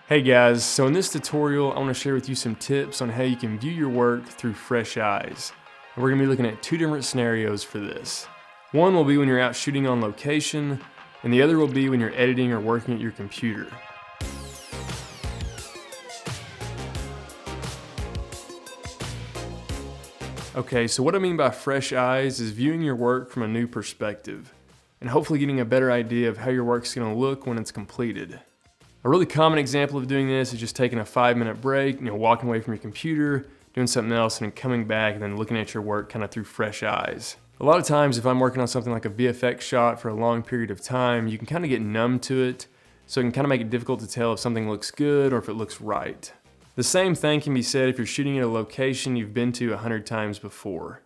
Hey guys, so in this tutorial I want to share with you some tips on how you can view your work through fresh eyes. And we're going to be looking at two different scenarios for this. One will be when you're out shooting on location, and the other will be when you're editing or working at your computer. Okay, so what I mean by fresh eyes is viewing your work from a new perspective, and hopefully getting a better idea of how your work's going to look when it's completed. A really common example of doing this is just taking a 5-minute break, walking away from your computer, doing something else, and then coming back and then looking at your work kind of through fresh eyes. A lot of times if I'm working on something like a VFX shot for a long period of time, you can kind of get numb to it, so it can kind of make it difficult to tell if something looks good or if it looks right. The same thing can be said if you're shooting at a location you've been to 100 times before.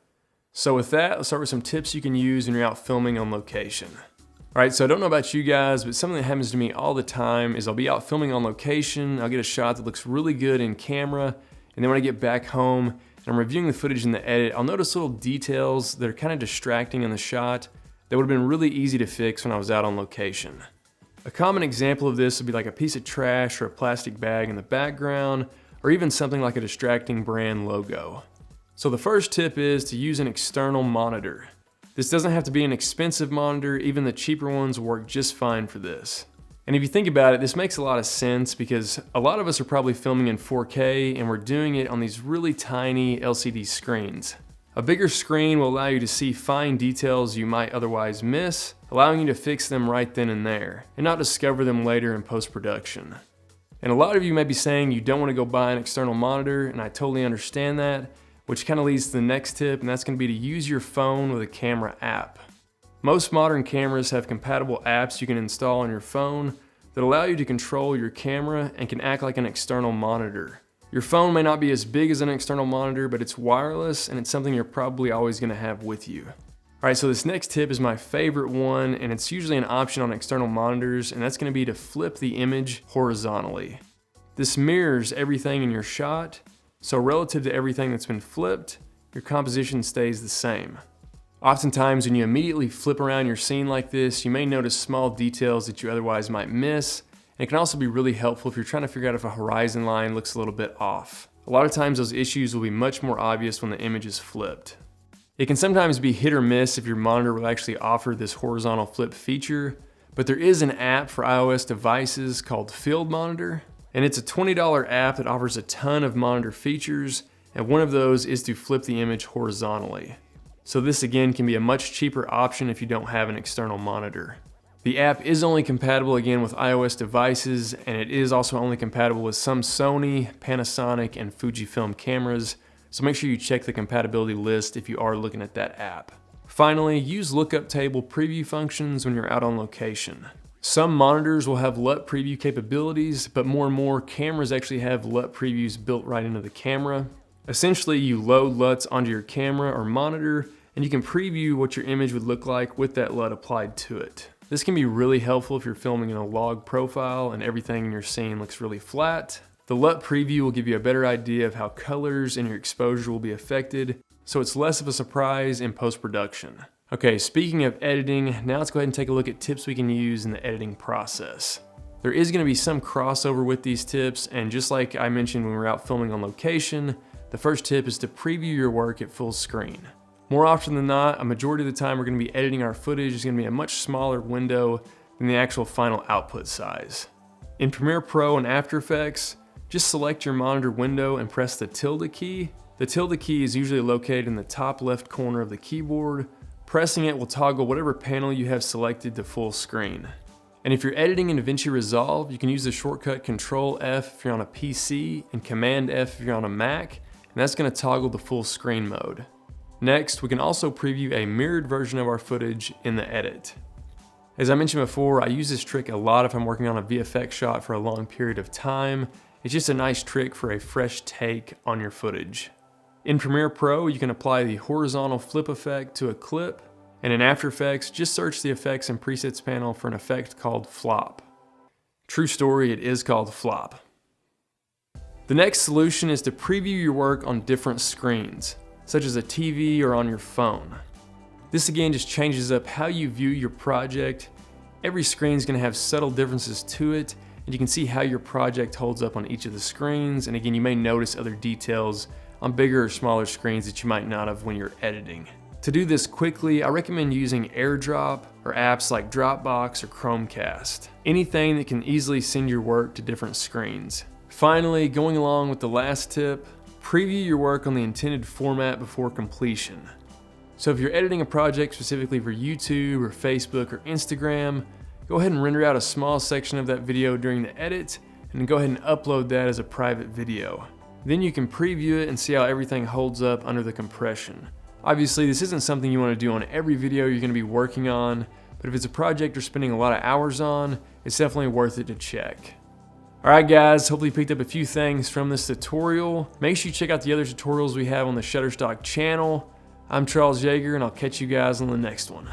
So with that, let's start with some tips you can use when you're out filming on location. Alright, so I don't know about you guys, but something that happens to me all the time is I'll be out filming on location, I'll get a shot that looks really good in camera, and then when I get back home and I'm reviewing the footage in the edit, I'll notice little details that are kind of distracting in the shot that would have been really easy to fix when I was out on location. A common example of this would be like a piece of trash or a plastic bag in the background, or even something like a distracting brand logo. So the first tip is to use an external monitor. This doesn't have to be an expensive monitor, even the cheaper ones work just fine for this. And if you think about it, this makes a lot of sense because a lot of us are probably filming in 4K and we're doing it on these really tiny LCD screens. A bigger screen will allow you to see fine details you might otherwise miss, allowing you to fix them right then and there, and not discover them later in post-production. And a lot of you may be saying you don't want to go buy an external monitor, and I totally understand that, which kind of leads to the next tip, and that's going to be to use your phone with a camera app. Most modern cameras have compatible apps you can install on your phone that allow you to control your camera and can act like an external monitor. Your phone may not be as big as an external monitor, but it's wireless and it's something you're probably always going to have with you. Alright, so this next tip is my favorite one, and it's usually an option on external monitors, and that's going to be to flip the image horizontally. This mirrors everything in your shot, so relative to everything that's been flipped, your composition stays the same. Oftentimes when you immediately flip around your scene like this, you may notice small details that you otherwise might miss, and it can also be really helpful if you're trying to figure out if a horizon line looks a little bit off. A lot of times those issues will be much more obvious when the image is flipped. It can sometimes be hit or miss if your monitor will actually offer this horizontal flip feature, but there is an app for iOS devices called Field Monitor, and it's a $20 app that offers a ton of monitor features, and one of those is to flip the image horizontally. So this again can be a much cheaper option if you don't have an external monitor. The app is only compatible again with iOS devices, and it is also only compatible with some Sony, Panasonic, and Fujifilm cameras, so make sure you check the compatibility list if you are looking at that app. Finally, use lookup table preview functions when you're out on location. Some monitors will have LUT Preview capabilities, but more and more cameras actually have LUT Previews built right into the camera. Essentially, you load LUTs onto your camera or monitor, and you can preview what your image would look like with that LUT applied to it. This can be really helpful if you're filming in a log profile and everything in your scene looks really flat. The LUT Preview will give you a better idea of how colors and your exposure will be affected, so it's less of a surprise in post-production. Okay, speaking of editing, now let's go ahead and take a look at tips we can use in the editing process. There is going to be some crossover with these tips, and just like I mentioned when we're out filming on location, the first tip is to preview your work at full screen. More often than not, a majority of the time we're going to be editing our footage is going to be a much smaller window than the actual final output size. In Premiere Pro and After Effects, just select your monitor window and press the tilde key. The tilde key is usually located in the top left corner of the keyboard. Pressing it will toggle whatever panel you have selected to full screen. And if you're editing in DaVinci Resolve, you can use the shortcut Control F if you're on a PC and Command F if you're on a Mac, and that's going to toggle the full screen mode. Next, we can also preview a mirrored version of our footage in the edit. As I mentioned before, I use this trick a lot if I'm working on a VFX shot for a long period of time. It's just a nice trick for a fresh take on your footage. In Premiere Pro, you can apply the horizontal flip effect to a clip, and in After Effects, just search the Effects and Presets panel for an effect called Flop. True story, it is called Flop. The next solution is to preview your work on different screens, such as a TV or on your phone. This again just changes up how you view your project. Every screen is going to have subtle differences to it, and you can see how your project holds up on each of the screens. And again, you may notice other details on bigger or smaller screens that you might not have when you're editing. To do this quickly, I recommend using AirDrop or apps like Dropbox or Chromecast. Anything that can easily send your work to different screens. Finally, going along with the last tip, preview your work on the intended format before completion. So if you're editing a project specifically for YouTube or Facebook or Instagram, go ahead and render out a small section of that video during the edit and then go ahead and upload that as a private video. Then you can preview it and see how everything holds up under the compression. Obviously, this isn't something you want to do on every video you're going to be working on, but if it's a project you're spending a lot of hours on, it's definitely worth it to check. Alright guys, hopefully you picked up a few things from this tutorial. Make sure you check out the other tutorials we have on the Shutterstock channel. I'm Charles Yeager, and I'll catch you guys on the next one.